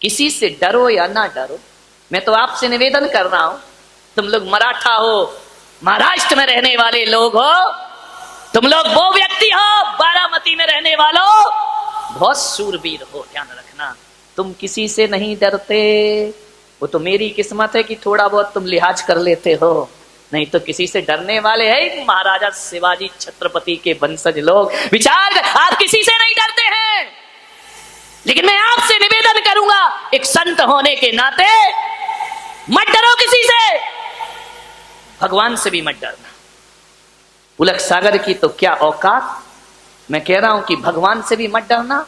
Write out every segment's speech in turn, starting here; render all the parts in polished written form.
किसी से डरो या ना डरो, मैं तो आपसे निवेदन कर रहा हूं, तुम लोग मराठा हो, महाराष्ट्र में रहने वाले लोग हो, तुम लोग वो व्यक्ति हो बारामती में रहने वालों, बहुत शूरवीर हो, ध्यान रखना, तुम किसी से नहीं डरते। वो तो मेरी किस्मत है कि थोड़ा बहुत तुम लिहाज कर लेते हो, नहीं तो किसी से डरने वाले हैं महाराजा शिवाजी छत्रपति के वंशज लोग। विचार, आप किसी से नहीं डरते हैं, लेकिन मैं आपसे निवेदन करूंगा एक संत होने के नाते मत डरो किसी से, भगवान से भी मत डरना। पुलक सागर की तो क्या औकात, मैं कह रहा हूं कि भगवान से भी मत डरना,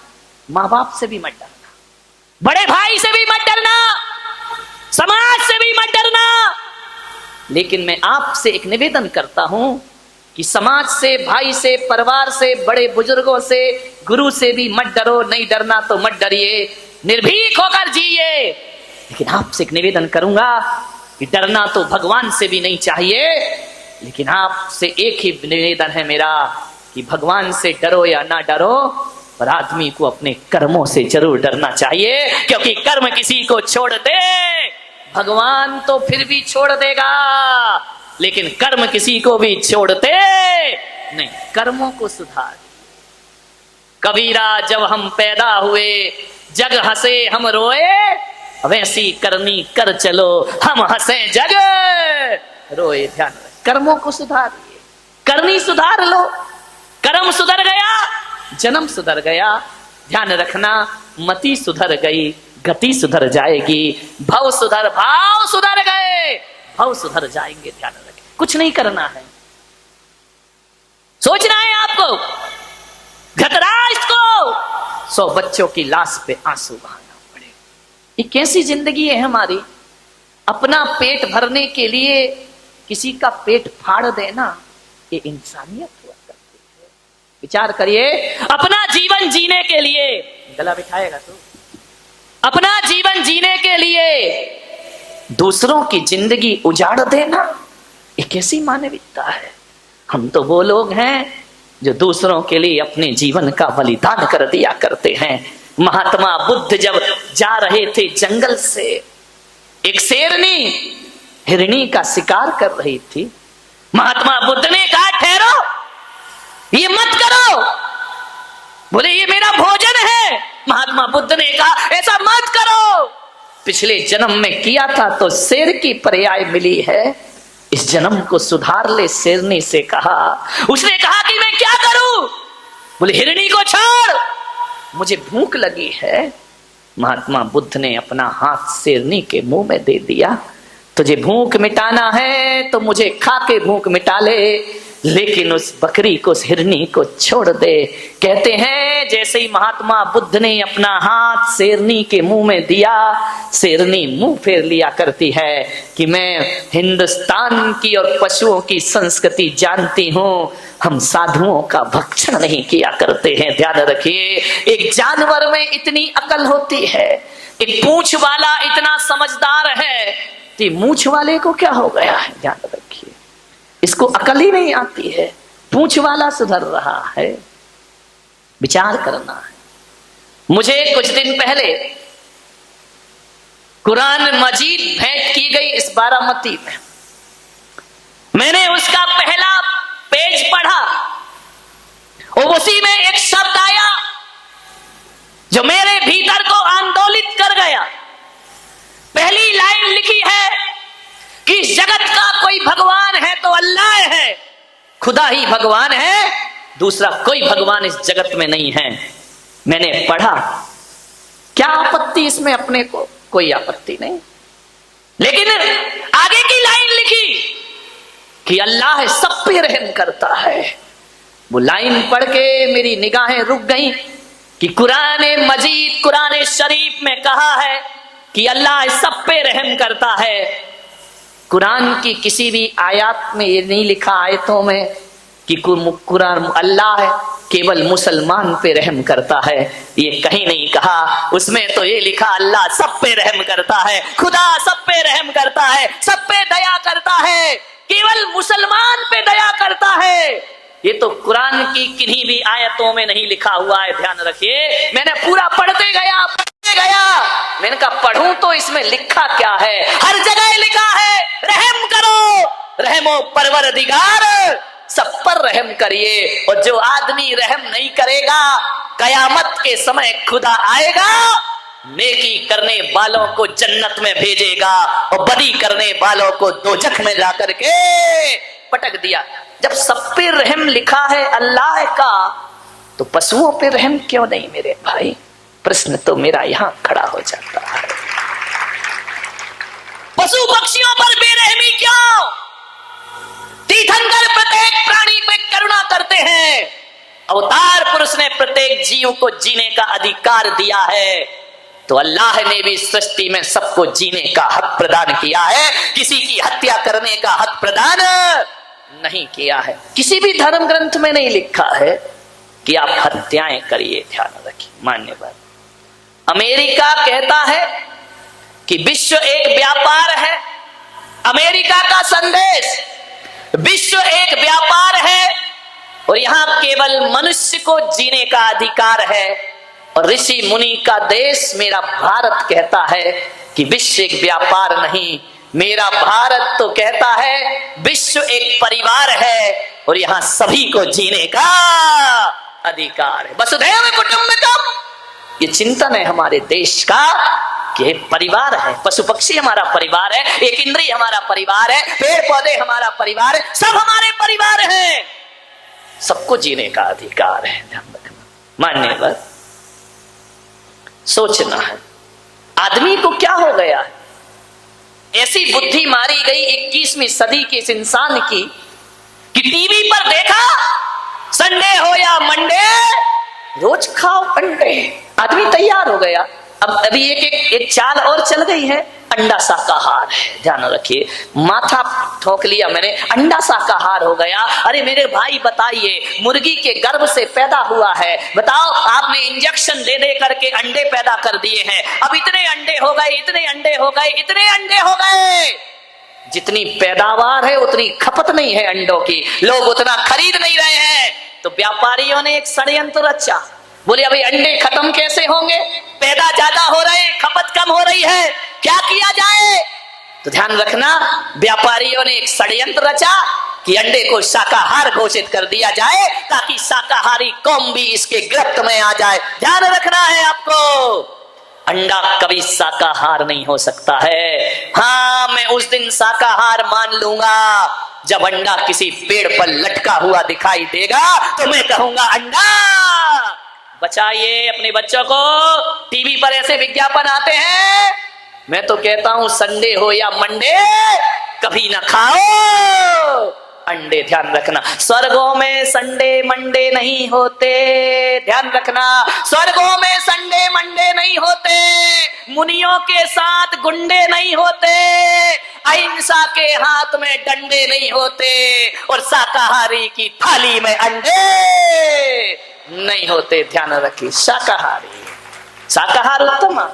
मां बाप से भी मत डरना, बड़े भाई से भी मत डरना, समाज से भी मत डरना। लेकिन मैं आपसे एक निवेदन करता हूं कि समाज से, भाई से, परिवार से, बड़े बुजुर्गों से, गुरु से भी मत डरो। नहीं डरना तो मत डरिए, निर्भीक होकर जिए। लेकिन आपसे एक निवेदन करूंगा कि डरना तो भगवान से भी नहीं चाहिए, लेकिन आपसे एक ही निवेदन है मेरा कि भगवान से डरो या ना डरो, पर आदमी को अपने कर्मों से जरूर डरना चाहिए, क्योंकि कर्म किसी को छोड़ दे भगवान तो फिर भी छोड़ देगा, लेकिन कर्म किसी को भी छोड़ते नहीं। कर्मों को सुधार। कबीरा जब हम पैदा हुए जग हंसे हम रोए, वैसी करनी कर चलो हम हंसे जग रोए। ध्यान रख, कर्मों को सुधारिए, करनी सुधार लो, कर्म सुधर गया जन्म सुधर गया। ध्यान रखना, मति सुधर गई गति सुधर जाएगी, भव सुधर भाव सुधर गए भव सुधर जाएंगे। ध्यान रखें, कुछ नहीं करना है, सोचना है आपको धृतराष्ट्र को 100 बच्चों की लाश पे आंसू बहाना पड़े। ये कैसी जिंदगी है हमारी, अपना पेट भरने के लिए किसी का पेट फाड़ देना, ये इंसानियत हुआ करती है। विचार करिए, अपना जीवन जीने के लिए, गला बिठाएगा तो, अपना जीवन जीने के लिए दूसरों की जिंदगी उजाड़ देना, ये कैसी मानविकता है। हम तो वो लोग हैं जो दूसरों के लिए अपने जीवन का बलिदान कर दिया करते हैं। महात्मा बुद्ध जब जा रहे थे जंगल से, एक शेरनी हिरनी का शिकार कर रही थी। महात्मा बुद्ध ने कहा ठहरो, ये मत करो। बोले ये मेरा भोजन है। महात्मा बुद्ध ने कहा ऐसा मत करो, पिछले जन्म में किया था तो शेर की पर्याय मिली है, इस जन्म को सुधार ले। शेरनी से कहा, उसने कहा कि मैं क्या करूं? बोले हिरनी को छोड़, मुझे भूख लगी है। महात्मा बुद्ध ने अपना हाथ शेरनी के मुंह में दे दिया, तुझे भूख मिटाना है तो मुझे खा के भूख मिटा ले, लेकिन उस बकरी को, उस हिरनी को छोड़ दे। कहते हैं जैसे ही महात्मा बुद्ध ने अपना हाथ शेरनी के मुंह में दिया, शेरनी मुंह फेर लिया करती है कि मैं हिंदुस्तान की और पशुओं की संस्कृति जानती हूं, हम साधुओं का भक्षण नहीं किया करते हैं। ध्यान रखिए, एक जानवर में इतनी अकल होती है, एक पूंछ वाला इतना समझदार है, कि मूंछ वाले को क्या हो गया है? ध्यान रखिए, इसको अकल ही नहीं आती है, पूंछ वाला सुधर रहा है। विचार करना है। मुझे कुछ दिन पहले कुरान मजीद भेंट की गई इस बारामती में, मैंने उसका पहला पेज पढ़ा और उसी में एक शब्द आया जो मेरे भीतर को आंदोलित कर गया। पहली लाइन लिखी है कि इस जगत का कोई भगवान है तो अल्लाह है, खुदा ही भगवान है, दूसरा कोई भगवान इस जगत में नहीं है। मैंने पढ़ा, क्या आपत्ति इसमें अपने को? कोई आपत्ति नहीं। लेकिन आगे की लाइन लिखी कि अल्लाह सब पे रहम करता है। वो लाइन पढ़ के मेरी निगाहें रुक गईं कि कुरान मजीद, कुरान शरीफ में कहा है कि अल्लाह सब पे रहम करता है। कुरान की किसी भी आयत में ये नहीं लिखा, आयतों में, कि कुरान अल्लाह केवल मुसलमान पे रहम करता है, ये कहीं नहीं कहा। उसमें तो ये लिखा अल्लाह सब पे रहम करता है, खुदा सब पे रहम करता है, सब पे दया करता है, केवल मुसलमान पे दया करता है। ये तो कुरान की किन्हीं भी आयतों में नहीं लिखा हुआ है। ध्यान रखिए, मैंने पूरा पढ़ते गया पढ़ने गया, मैंने कहा पढ़ूं तो इसमें लिखा क्या है? हर जगह लिखा है रहम करो, रहमो परवरदिगार, सब पर रहम करिए। और जो आदमी रहम नहीं करेगा, कयामत के समय खुदा आएगा, नेकी करने वालों को जन्नत में भेजेगा और बदी करने वालों को दोजख में जाकर के पटक दिया। जब सब पे रहम लिखा है अल्लाह का, तो पशुओं पे रहम क्यों नहीं मेरे भाई? प्रश्न तो मेरा यहां खड़ा हो जाता है, पशु पक्षियों पर बेरहमी क्यों? तीर्थंकर प्रत्येक प्राणी पे करुणा करते हैं। अवतार पुरुष ने प्रत्येक जीव को जीने का अधिकार दिया है, तो अल्लाह ने भी सृष्टि में सबको जीने का हक प्रदान किया है, किसी की हत्या करने का हक प्रदान नहीं किया है। किसी भी धर्म ग्रंथ में नहीं लिखा है कि आप हत्याएं करिए, ध्यान रखिए मान्यवर। अमेरिका कहता है कि विश्व एक व्यापार है, अमेरिका का संदेश विश्व एक व्यापार है और यहां केवल मनुष्य को जीने का अधिकार है। और ऋषि मुनि का देश मेरा भारत कहता है कि विश्व एक व्यापार नहीं, मेरा भारत तो कहता है विश्व एक परिवार है और यहां सभी को जीने का अधिकार है। वसुधैव कुटुंबकम, ये चिंतन है हमारे देश का कि परिवार है, पशु पक्षी हमारा परिवार है, एक इंद्रिय हमारा परिवार है, पेड़ पौधे हमारा परिवार है, सब हमारे परिवार हैं, सबको जीने का अधिकार है। ध्यान रखना मान्यवर, सोचना है आदमी को क्या हो गया है, ऐसी बुद्धि मारी गई 21वीं सदी के इस इंसान की कि टीवी पर देखा संडे हो या मंडे रोज खाओ अंडे, आदमी तैयार हो गया। अब अभी एक चाल और चल गई है, अंडा शाकाहार है। ध्यान रखिए, माथा ठोक लिया मैंने, अंडा शाकाहार हो गया। अरे मेरे भाई बताइए, मुर्गी के गर्भ से पैदा हुआ है, बताओ आपने इंजेक्शन दे दे करके अंडे पैदा कर दिए हैं, अब इतने अंडे हो गए, इतने अंडे हो गए, इतने अंडे हो गए। जितनी पैदावार है उतनी खपत नहीं है अंडों की, लोग उतना खरीद नहीं रहे हैं। तो व्यापारियों ने एक षड्यंत्र रचा, बोले अभी अंडे खत्म कैसे होंगे, पैदा ज्यादा हो रहे, खपत कम हो रही है, क्या किया जाए? तो ध्यान रखना, व्यापारियों ने एक षड्यंत्र रचा कि अंडे को शाकाहार घोषित कर दिया जाए ताकि शाकाहारी कौम भी इसके गिरफ्त में आ जाए। ध्यान रखना है आपको, अंडा कभी शाकाहार नहीं हो सकता है। हाँ, मैं उस दिन शाकाहार मान लूंगा जब अंडा किसी पेड़ पर लटका हुआ दिखाई देगा, तो मैं कहूंगा अंडा बचाइए अपने बच्चों को। टीवी पर ऐसे विज्ञापन आते हैं, मैं तो कहता हूं संडे हो या मंडे कभी ना खाओ अंडे। ध्यान रखना, स्वर्गों में संडे मंडे नहीं होते, ध्यान रखना, स्वर्गों में संडे मंडे नहीं होते, मुनियों के साथ गुंडे नहीं होते, अहिंसा के हाथ में डंडे नहीं होते और शाकाहारी की थाली में अंडे नहीं होते। ध्यान रखिए, शाकाहार उत्तम।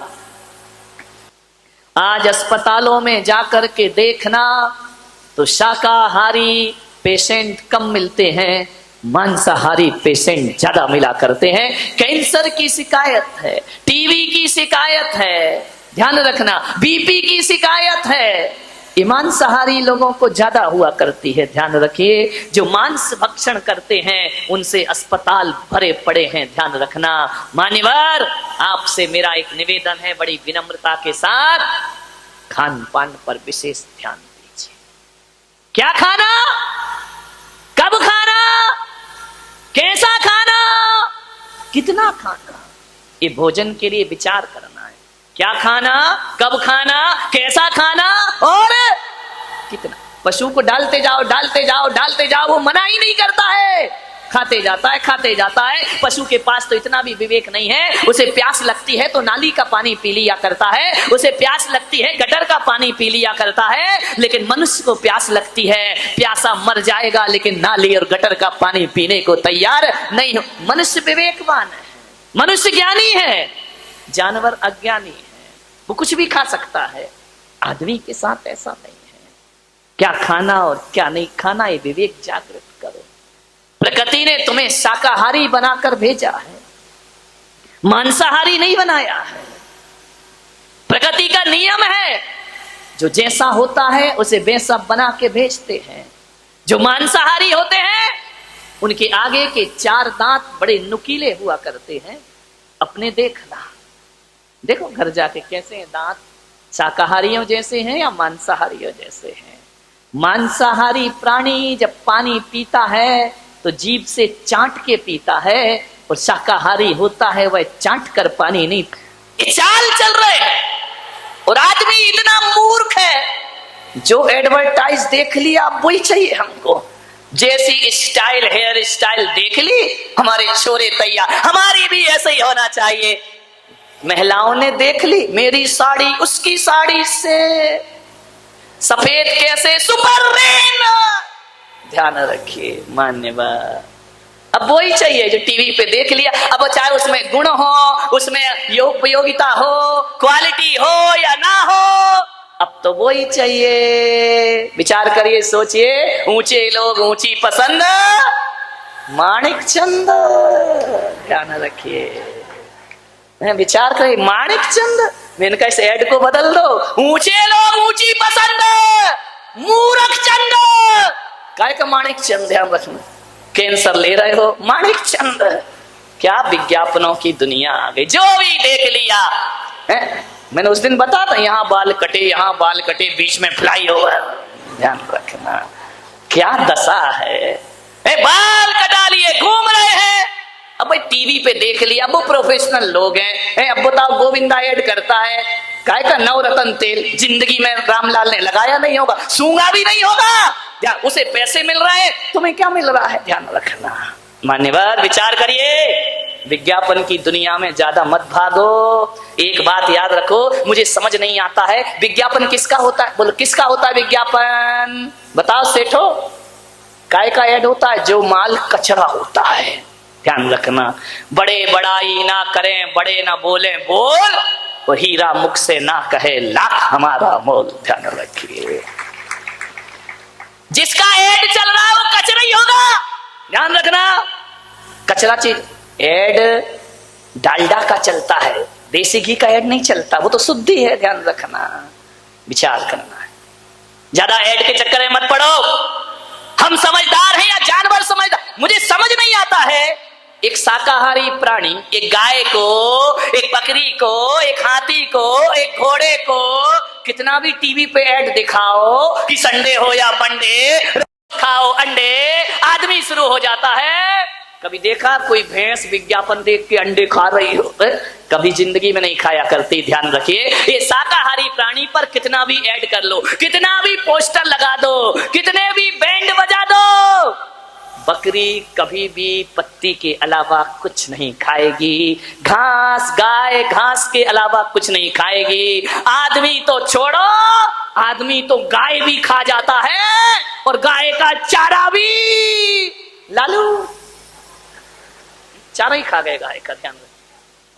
आज अस्पतालों में जाकर के देखना तो शाकाहारी पेशेंट कम मिलते हैं, मांसाहारी पेशेंट ज्यादा मिला करते हैं। कैंसर की शिकायत है, टीबी की शिकायत है, ध्यान रखना, बीपी की शिकायत है, ये मांसाहारी लोगों को ज्यादा हुआ करती है। ध्यान रखिए, जो मांस भक्षण करते हैं उनसे अस्पताल भरे पड़े हैं। ध्यान रखना मान्यवर, आपसे मेरा एक निवेदन है, बड़ी विनम्रता के साथ खान पान पर विशेष ध्यान दीजिए। क्या खाना, कब खाना, कैसा खाना, कितना खाना, ये भोजन के लिए विचार करना है। क्या खाना, कब खाना, कैसा खाना और कितना। पशु को डालते जाओ डालते जाओ डालते जाओ, वो मना ही नहीं करता है, खाते जाता है खाते जाता है। पशु के पास तो इतना भी विवेक नहीं है, उसे प्यास लगती है तो नाली का पानी पी लिया करता है, उसे प्यास लगती है गटर का पानी पी लिया करता है। लेकिन मनुष्य को प्यास लगती है, प्यासा मर जाएगा लेकिन नाली और गटर का पानी पीने को तैयार नहीं हो। मनुष्य विवेकवान है, मनुष्य ज्ञानी है, जानवर अज्ञानी है, वो कुछ भी खा सकता है। आदमी के साथ ऐसा नहीं है, क्या खाना और क्या नहीं खाना ये विवेक जागृत करो। प्रकृति ने तुम्हें शाकाहारी बनाकर भेजा है, मांसाहारी नहीं बनाया है। का नियम है, जो जैसा होता है उसे वैसा बना के भेजते हैं। जो मांसाहारी होते हैं उनके आगे के 4 दांत बड़े नुकीले हुआ करते हैं। अपने देखना, देखो घर जाके कैसे हैं दांत, शाकाहारियों जैसे हैं या मांसाहारियों जैसे हैं। मांसाहारी प्राणी जब पानी पीता है तो जीभ से चाट के पीता है, और शाकाहारी होता है वह चाट कर पानी नहीं। ये चाल चल रहे हैं, और आदमी इतना मूर्ख है जो एडवर्टाइज देख लिया वही चाहिए हमको। जैसी स्टाइल, हेयर स्टाइल देख ली, हमारे छोरे तैयार, हमारी भी ऐसे ही होना चाहिए। महिलाओं ने देख ली, मेरी साड़ी उसकी साड़ी से सफेद कैसे, सुपर रेन। ध्यान रखिए मान्यवर, अब वही चाहिए जो टीवी पे देख लिया। अब चाहे उसमें गुण हो, उसमें उपयोगिता हो, क्वालिटी हो या ना हो, अब तो वही चाहिए। विचार करिए, सोचिए, ऊंचे लोग ऊंची पसंद, माणिक चंद। ध्यान रखिए, विचार करिए, माणिक चंद। मैंने कहा इस ऐड को बदल दो, ऊंचे लोग ऊंची पसंद, मूर्ख चंद। काय का माणिक चंद? ध्यान रखना, कैंसर ले रहे हो, माणिक चंद। क्या विज्ञापनों की दुनिया आ गई, जो भी देख लिया है। मैंने उस दिन बताया था, यहाँ बाल कटे, यहाँ बाल कटे, बीच में फ्लाई ओवर। ध्यान रखना, क्या दशा है। बाल कटा लिए घूम रहे हैं। अब भाई टीवी पे देख लिया, वो प्रोफेशनल लोग हैं। अब बताओ, गोविंदा ऐड करता है, काय का नवरत्न तेल, जिंदगी में रामलाल ने लगाया नहीं होगा, सूंघा भी नहीं होगा, ध्यान, उसे पैसे मिल रहे हैं, तुम्हें क्या मिल रहा है? ध्यान रखना मान्यवर, विचार करिए, विज्ञापन की दुनिया में ज्यादा मत भागो। एक बात याद रखो, मुझे समझ नहीं आता है विज्ञापन किसका होता है। बोलो किसका होता है विज्ञापन? बताओ सेठो, काय का ऐड होता है? जो माल कचरा होता है। ध्यान रखना, बड़े बड़ाई ना करें, बड़े ना बोले बोल, वो हीरा मुख से ना कहे लाख हमारा मोल। ध्यान रखिए, जिसका ऐड चल रहा है वो कचरा ही होगा। ध्यान रखना, कचरा चीज। ऐड डालडा का चलता है, देसी घी का ऐड नहीं चलता, वो तो शुद्धि है। ध्यान रखना, विचार करना है, ज्यादा ऐड के चक्कर में मत पड़ो। हम समझदार हैं या जानवर समझदार? मुझे समझ नहीं आता है, एक शाकाहारी प्राणी, एक गाय को, एक बकरी को, एक हाथी को, एक घोड़े को कितना भी टीवी पे ऐड दिखाओ कि संडे हो या मंडे, खाओ अंडे, आदमी शुरू हो जाता है। कभी देखा कोई भैंस विज्ञापन देख के अंडे खा रही हो? कभी जिंदगी में नहीं खाया करती। ध्यान रखिए, ये शाकाहारी प्राणी पर कितना भी ऐड कर लो, कितना भी पोस्टर लगा दो, कितने भी बैंड बजा दो, बकरी कभी भी पत्ती के अलावा कुछ नहीं खाएगी। घास, गाय घास के अलावा कुछ नहीं खाएगी। आदमी तो छोड़ो, आदमी तो गाय भी खा जाता है, और गाय का चारा भी। लालू चारा ही खा गए गाय का। ध्यान रखो,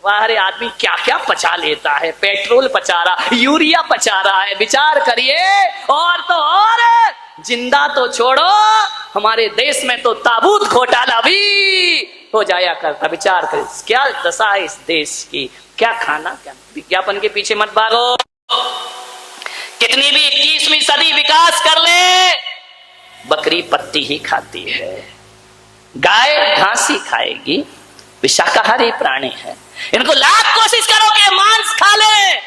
वाह रे, आदमी क्या क्या पचा लेता है, पेट्रोल पचा रहा, यूरिया पचा रहा है। विचार करिए, और तो और जिंदा तो छोड़ो, हमारे देश में तो ताबूत घोटाला भी हो जाया करता। विचार करिए, क्या दशा है इस देश की, क्या खाना, क्या। विज्ञापन के पीछे मत भागो। कितनी भी 21वीं सदी विकास कर ले, बकरी पत्ती ही खाती है, गाय घास ही खाएगी। वे शाकाहारी प्राणी है, इनको लाख कोशिश करो कि मांस खा ले,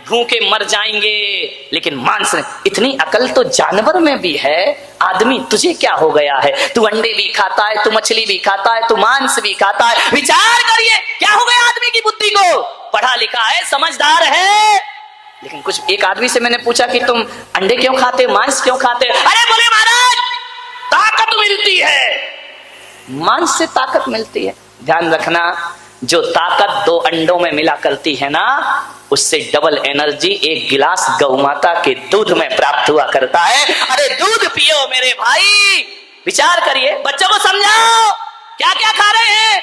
भूखे मर जाएंगे, लेकिन मांस। इतनी अकल तो जानवर में भी है। आदमी तुझे क्या हो गया है? तू अंडे भी खाता है, तू मछली भी खाता है, तू मांस भी खाता है। विचार करिए, क्या हो गया आदमी की बुद्धि को? पढ़ा लिखा है, समझदार है, लेकिन कुछ एक आदमी से मैंने पूछा कि तुम अंडे क्यों खाते, मांस क्यों खाते? अरे बोले महाराज, ताकत मिलती है, मांस से ताकत मिलती है। ध्यान रखना, जो ताकत 2 अंडों में मिला करती है ना, उससे डबल एनर्जी 1 गिलास गौ माता के दूध में प्राप्त हुआ करता है। अरे दूध पियो मेरे भाई। विचार करिए, बच्चों को समझाओ क्या क्या खा रहे हैं।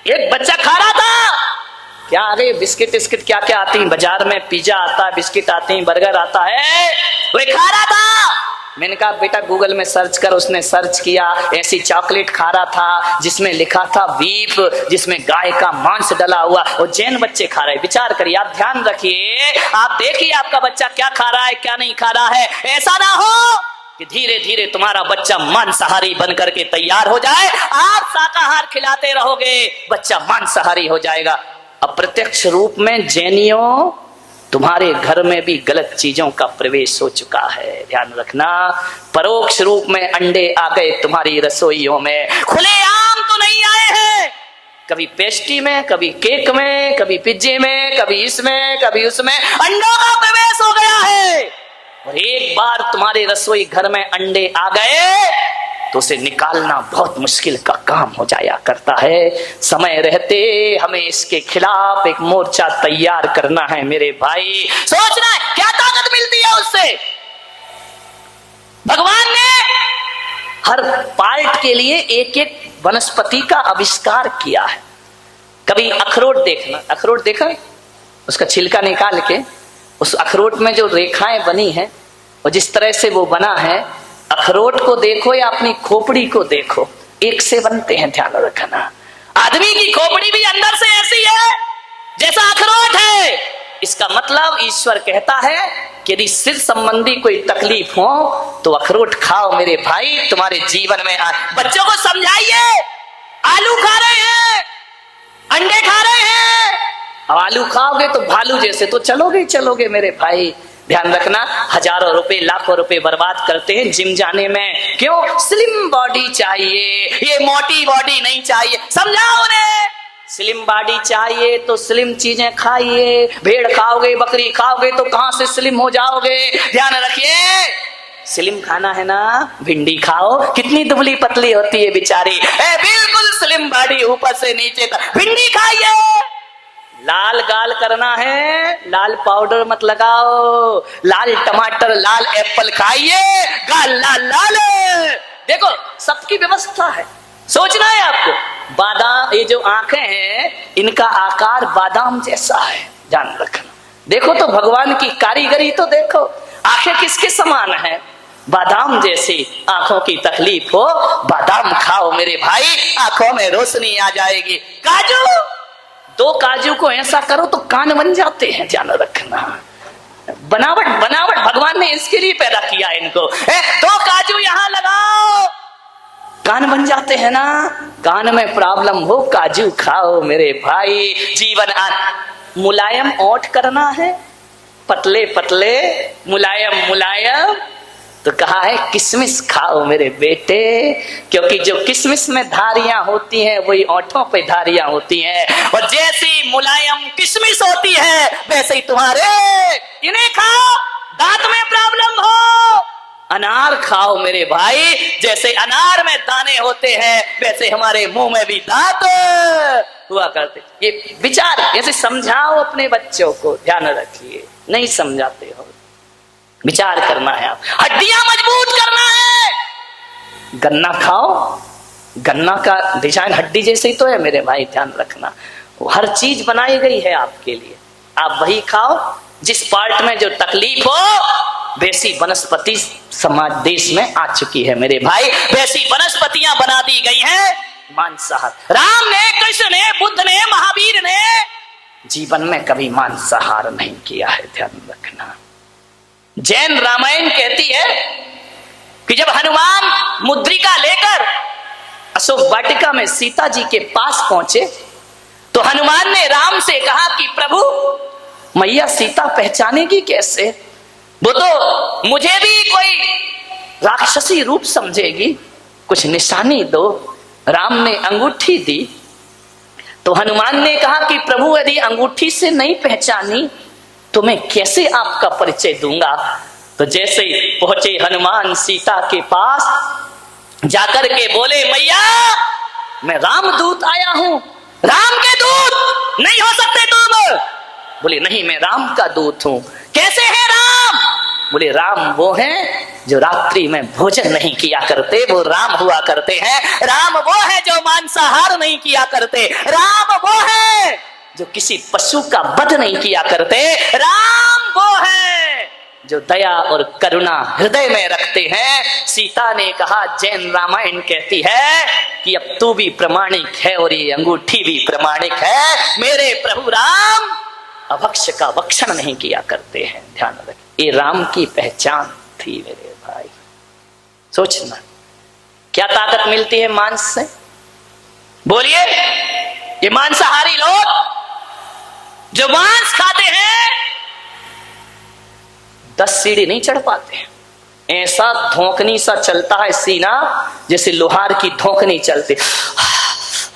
एक बच्चा खा रहा था, क्या अरे बिस्किट बिस्किट क्या क्या आती है बाजार में, पिज्जा आता है, बिस्किट आती है, बर्गर आता है, वो खा रहा था। मैंने कहा बेटा गूगल में सर्च कर। उसने सर्च किया, ऐसी चॉकलेट खा रहा था जिसमें लिखा था बीफ, जिसमें गाय का मांस डला हुआ, और जैन बच्चे खा रहे। विचार करिए, आप ध्यान रखिए, आप देखिए आपका बच्चा क्या खा रहा है क्या नहीं खा रहा है। ऐसा ना हो कि धीरे धीरे तुम्हारा बच्चा मांसाहारी बन करके तैयार हो जाए। आप शाकाहार खिलाते रहोगे, बच्चा मांसाहारी हो जाएगा। अप्रत्यक्ष रूप में जैनियों तुम्हारे घर में भी गलत चीजों का प्रवेश हो चुका है, ध्यान रखना। परोक्ष रूप में अंडे आ गए तुम्हारी रसोइयों में, खुलेआम तो नहीं आए हैं। कभी पेस्ट्री में, कभी केक में, कभी पिज्जे में, कभी इसमें कभी उसमें अंडों का प्रवेश हो गया है। और एक बार तुम्हारे रसोई घर में अंडे आ गए तो उसे निकालना बहुत मुश्किल का काम हो जाया करता है। समय रहते हमें इसके खिलाफ एक मोर्चा तैयार करना है मेरे भाई। सोचना है क्या ताकत मिलती है उससे। भगवान ने हर पार्ट के लिए एक एक वनस्पति का आविष्कार किया है। कभी अखरोट देखना, अखरोट देखा, उसका छिलका निकाल के उस अखरोट में जो रेखाएं बनी हैं और जिस तरह से वो बना है, अखरोट को देखो या अपनी खोपड़ी को देखो, एक से बनते हैं, ध्यान रखना। आदमी की खोपड़ी भी अंदर से ऐसी है जैसा अखरोट है। इसका मतलब ईश्वर कहता है कि यदि सिर संबंधी कोई तकलीफ हो तो अखरोट खाओ मेरे भाई, तुम्हारे जीवन में बच्चों को समझाइए। आलू खा रहे हैं, अंडे खा रहे हैं, अब आलू खाओगे तो भालू जैसे तो चलोगे ही चलोगे मेरे भाई। ध्यान रखना, हजारों रुपए लाखों रुपए बर्बाद करते हैं जिम जाने में। क्यों? स्लिम बॉडी चाहिए, ये मोटी बॉडी नहीं चाहिए। समझाओ उन्हें, स्लिम बॉडी चाहिए तो स्लिम चीजें खाइए। भेड़ खाओगे, बकरी खाओगे तो कहां से स्लिम हो जाओगे। ध्यान रखिए, स्लिम खाना है ना, भिंडी खाओ, कितनी दुबली पतली होती है बेचारी, बिल्कुल स्लिम बॉडी ऊपर से नीचे तक। भिंडी खाइए। लाल गाल करना है, लाल पाउडर मत लगाओ। लाल टमाटर, लाल एप्पल खाइए, गाल लाल लाल। देखो सबकी व्यवस्था है, सोचना है आपको। बादाम, ये जो आंखें हैं इनका आकार बादाम जैसा है, ध्यान रखना। देखो तो भगवान की कारीगरी तो देखो, आंखें किसके समान है, बादाम जैसी। आंखों की तकलीफ हो, बादाम खाओ मेरे भाई, आंखों में रोशनी आ जाएगी। काजू, दो काजू को ऐसा करो तो कान बन जाते हैं, ध्यान रखना। बनावट बनावट भगवान ने इसके लिए पैदा किया इनको। दो काजू यहां लगाओ, कान बन जाते हैं ना। कान में प्रॉब्लम हो, काजू खाओ मेरे भाई। जीवन मुलायम ओठ करना है, पतले पतले मुलायम मुलायम, तो कहा है किशमिश खाओ मेरे बेटे, क्योंकि जो किशमिश में धारियां होती हैं वही ओठों पे धारियां होती हैं। और जैसी मुलायम किशमिश होती है वैसे ही तुम्हारे, इन्हें खाओ। दांत में प्रॉब्लम हो, अनार खाओ मेरे भाई, जैसे अनार में दाने होते हैं वैसे हमारे मुंह में भी दांत हुआ करते। ये विचार ऐसे समझाओ अपने बच्चों को, ध्यान रखिए। नहीं समझाते हो, विचार करना है। आप हड्डियां मजबूत करना है, गन्ना खाओ। गन्ना का डिजाइन हड्डी जैसे ही तो है मेरे भाई, ध्यान रखना। हर चीज बनाई गई है आपके लिए, आप वही खाओ जिस पार्ट में जो तकलीफ हो। वैसी वनस्पति समाज देश में आ चुकी है मेरे भाई, वैसी वनस्पतियां बना दी गई हैं मांसाहार। राम ने, कृष्ण ने, बुद्ध ने, महावीर ने जीवन में कभी मांसाहार नहीं किया है, ध्यान रखना। जैन रामायण कहती है कि जब हनुमान मुद्रिका लेकर अशोक वाटिका में सीता जी के पास पहुंचे तो हनुमान ने राम से कहा कि प्रभु मैया सीता पहचानेगी कैसे, वो तो मुझे भी कोई राक्षसी रूप समझेगी, कुछ निशानी दो। राम ने अंगूठी दी तो हनुमान ने कहा कि प्रभु यदि अंगूठी से नहीं पहचानी तो मैं कैसे आपका परिचय दूंगा। तो जैसे ही पहुंचे हनुमान सीता के पास, जाकर के बोले मैया मैं रामदूत आया हूं। राम के दूत नहीं हो सकते तुम। बोले नहीं, मैं राम का दूत हूं। कैसे है राम? बोले राम वो हैं जो रात्रि में भोजन नहीं किया करते, वो राम हुआ करते हैं। राम वो है जो मांसाहार नहीं किया करते। राम वो है जो किसी पशु का वध नहीं किया करते। राम वो है जो दया और करुणा हृदय में रखते हैं। सीता ने कहा, जैन रामायण कहती है कि अब तू भी प्रमाणिक है और ये अंगूठी भी प्रमाणिक है। मेरे प्रभु राम अभक्ष का भक्षण नहीं किया करते हैं। ध्यान रखें, ये राम की पहचान थी मेरे भाई। सोचना क्या ताकत मिलती है मांस से। बोलिए, ये मांसाहारी लोग जो मांस खाते हैं 10 सीढ़ी नहीं चढ़ पाते। ऐसा धोखनी सा चलता है सीना जैसे लोहार की धोखनी चलती।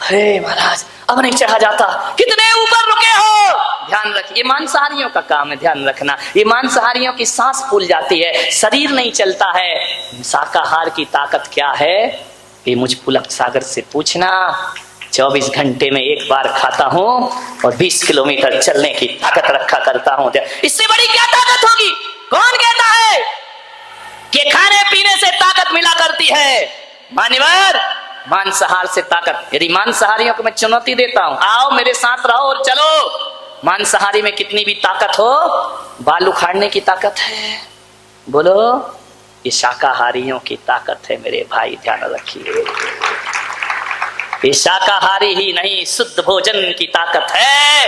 हे महाराज अब नहीं चढ़ा जाता, कितने ऊपर रुके हो। ध्यान रखिए, ये मांसाहारियों का काम है। ध्यान रखना, ये मांसाहारियों की सांस फूल जाती है, शरीर नहीं चलता है। शाकाहार की ताकत क्या है, ये मुझ पुलक सागर से पूछना। 24 घंटे में एक बार खाता हूं और 20 किलोमीटर चलने की ताकत रखा करता हूं। इससे बड़ी क्या ताकत होगी। कौन कहता है कि खाने पीने से ताकत मिला करती है। मान्यवर, मांसाहार से ताकत। यदि मांसाहारियों को मैं चुनौती देता हूं, आओ मेरे साथ रहो और चलो। मांसाहारी में कितनी भी ताकत हो, बाल उखाड़ने की ताकत है। बोलो, ये शाकाहारियों की ताकत है मेरे भाई। ध्यान रखिए, ये शाकाहारी ही नहीं, शुद्ध भोजन की ताकत है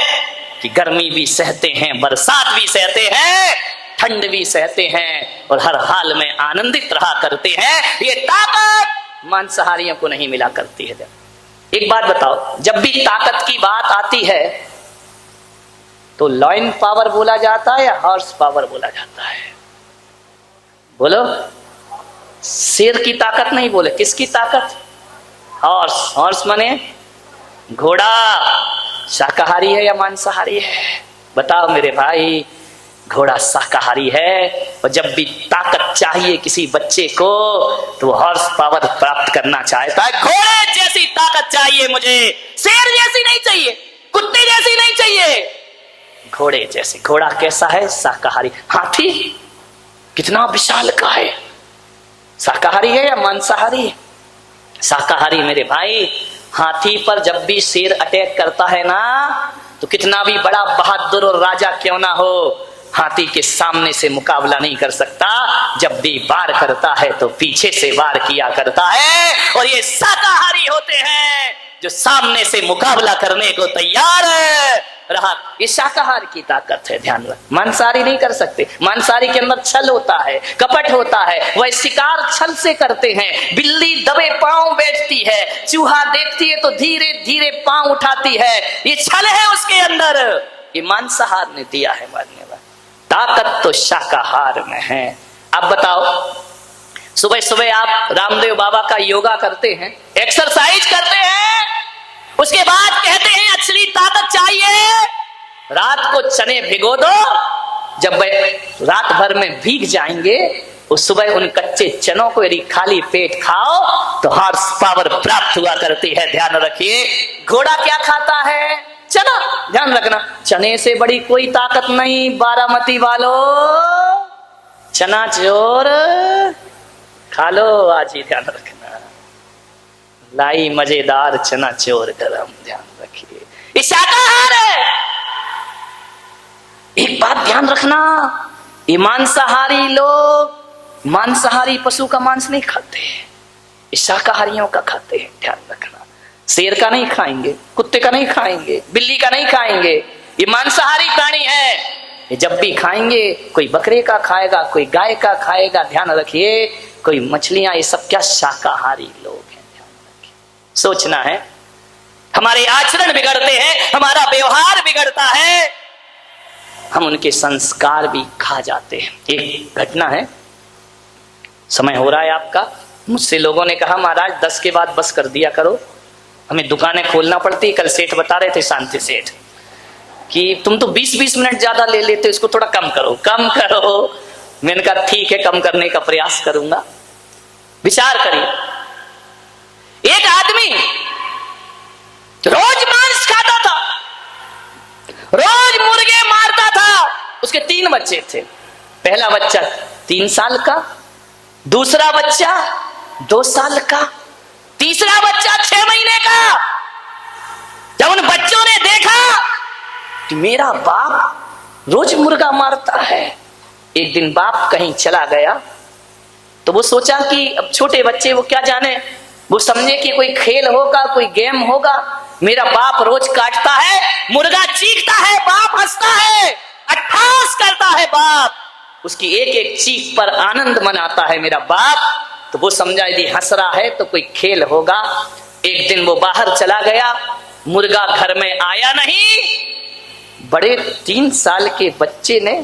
कि गर्मी भी सहते हैं, बरसात भी सहते हैं, ठंड भी सहते हैं और हर हाल में आनंदित रहा करते हैं। ये ताकत मांसाहारियों को नहीं मिला करती है। एक बात बताओ, जब भी ताकत की बात आती है तो लॉइन पावर बोला जाता है या हॉर्स पावर बोला जाता है। बोलो, शेर की ताकत नहीं बोले, किसकी ताकत। हॉर्स। हॉर्स माने घोड़ा। शाकाहारी है या मांसाहारी है, बताओ मेरे भाई। घोड़ा शाकाहारी है और जब भी ताकत चाहिए किसी बच्चे को तो वो हॉर्स पावर प्राप्त करना चाहता है। घोड़े जैसी ताकत चाहिए मुझे, शेर जैसी नहीं चाहिए, कुत्ते जैसी नहीं चाहिए, घोड़े जैसी। घोड़ा कैसा है, शाकाहारी। हाथी कितना विशालकाय है, शाकाहारी है या मांसाहारी। शाकाहारी मेरे भाई। हाथी पर जब भी शेर अटैक करता है ना, तो कितना भी बड़ा बहादुर और राजा क्यों ना हो, हाथी के सामने से मुकाबला नहीं कर सकता। जब भी वार करता है तो पीछे से वार किया करता है। और ये शाकाहारी होते हैं जो सामने से मुकाबला करने को तैयार है रहा। ये शाकाहार की ताकत है। ध्यान रख, मांसाहारी नहीं कर सकते। मांसाहारी के अंदर छल होता है, कपट होता है, वह शिकार छल से करते हैं। बिल्ली दबे पांव बैठती है, चूहा देखती है तो धीरे धीरे पांव उठाती है, ये छल है उसके अंदर। ये मांसाहार ने दिया है। मानने वाला ताकत तो शाकाहार में है। अब बताओ, सुबह सुबह आप रामदेव बाबा का योगा करते हैं, एक्सरसाइज करते हैं, उसके बाद कहते हैं असली ताकत चाहिए, रात को चने भिगो दो। जब रात भर में भीग जाएंगे उस सुबह उन कच्चे चनों को यदि खाली पेट खाओ तो हॉर्स पावर प्राप्त हुआ करती है। ध्यान रखिए, घोड़ा क्या खाता है, चना। ध्यान रखना, चने से बड़ी कोई ताकत नहीं बारामती वालों। चना चोर खा लो आज ही। ध्यान रखना, लाई मजेदार चना चोर गरम। ध्यान रखिए, ये शाकाहार है। एक बात ध्यान रखना, ये मांसाहारी लोग मांसाहारी पशु का मांस नहीं खाते, ये शाकाहारियों का खाते हैं। ध्यान रखना, शेर का नहीं खाएंगे, कुत्ते का नहीं खाएंगे, बिल्ली का नहीं खाएंगे, ये मांसाहारी प्राणी है। ये जब भी खाएंगे कोई बकरे का खाएगा, कोई गाय का खाएगा। ध्यान रखिए, कोई मछलियां, ये सब क्या शाकाहारी लोग हैं। ध्यान रखिए, सोचना है। हमारे आचरण बिगड़ते हैं, हमारा व्यवहार बिगड़ता है, हम उनके संस्कार भी खा जाते हैं। एक घटना है, समय हो रहा है आपका। मुझसे लोगों ने कहा महाराज 10 के बाद बस कर दिया करो, हमें दुकानें खोलना पड़ती। कल सेठ बता रहे थे, शांति सेठ, कि तुम तो 20-20 मिनट ज्यादा ले लेते हो, इसको थोड़ा कम करो, कम करो। मैंने कहा ठीक है, कम करने का प्रयास करूंगा। विचार करिए, एक आदमी रोज मांस खाता था, रोज मुर्गे मारता था। उसके 3 बच्चे थे। पहला बच्चा 3 साल का, दूसरा बच्चा 2 साल का, तीसरा बच्चा 6 महीने का। जब उन बच्चों ने देखा कि मेरा बाप रोज मुर्गा मारता है, एक दिन बाप कहीं चला गया तो वो सोचा कि अब छोटे बच्चे वो क्या जाने, वो समझे कि कोई खेल होगा, कोई गेम होगा। मेरा बाप रोज काटता है, मुर्गा चीखता है, बाप हंसता है, अट्ठास करता है बाप, उसकी एक एक चीख पर आनंद मनाता है मेरा बाप। तो वो समझा यदि हंस रहा है तो कोई खेल होगा। एक दिन वो बाहर चला गया, मुर्गा घर में आया नहीं। बड़े 3 साल के बच्चे ने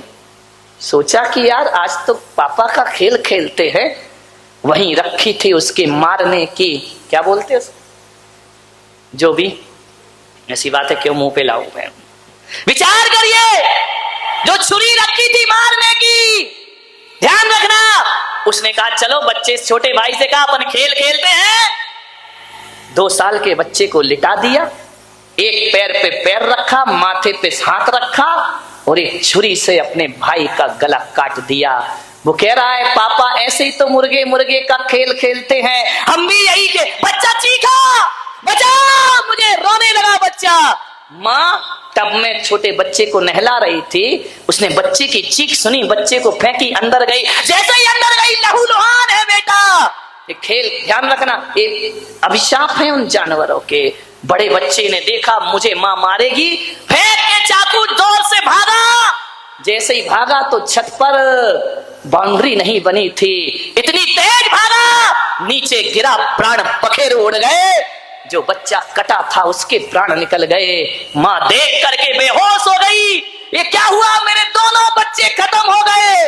सोचा कि यार आज तो पापा का खेल खेलते हैं। वहीं रखी थी उसके मारने की, क्या बोलते हैं जो भी, ऐसी बात है क्यों मुंह पे लाऊं मैं। विचार करिए, जो छुरी रखी थी मारने की, ध्यान रखना। उसने कहा चलो बच्चे, छोटे भाई से कहा अपन खेल खेलते हैं। 2 साल के बच्चे को लिटा दिया, एक पैर पे पैर रखा, माथे पे हाथ रखा और एक छुरी से अपने भाई का गला काट दिया। वो कह रहा है पापा ऐसे ही तो मुर्गे मुर्गे का खेल खेलते हैं, हम भी यही के। बच्चा चीखा, बचा, मुझे रोने लगा बच्चा। माँ टब में छोटे बच्चे को नहला रही थी, उसने बच्चे की चीख सुनी, बच्चे को फेंकी, अंदर गई। जैसे ही अंदर गई, लहू लुहान है बेटा। ये खेल, ध्यान रखना, ये अभिशाप है उन जानवरों के। बड़े बच्चे ने देखा मुझे माँ मारेगी, फेंक के चाकू जोर से भागा। जैसे ही भागा तो छत पर बाउंड्री नहीं बनी थी, इतनी तेज भागा, नीचे गिरा, प्राण पखेरु उड़ गए। जो बच्चा कटा था उसके प्राण निकल गए। माँ देख करके बेहोश हो गई, ये क्या हुआ, मेरे दोनों बच्चे खत्म हो गए।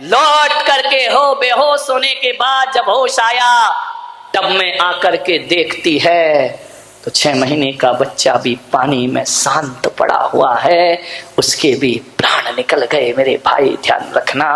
लौट करके हो बेहोश होने के बाद जब होश आया, टब में आकर के देखती है तो 6 महीने का बच्चा भी पानी में शांत पड़ा हुआ है, उसके भी प्राण निकल गए। मेरे भाई ध्यान रखना।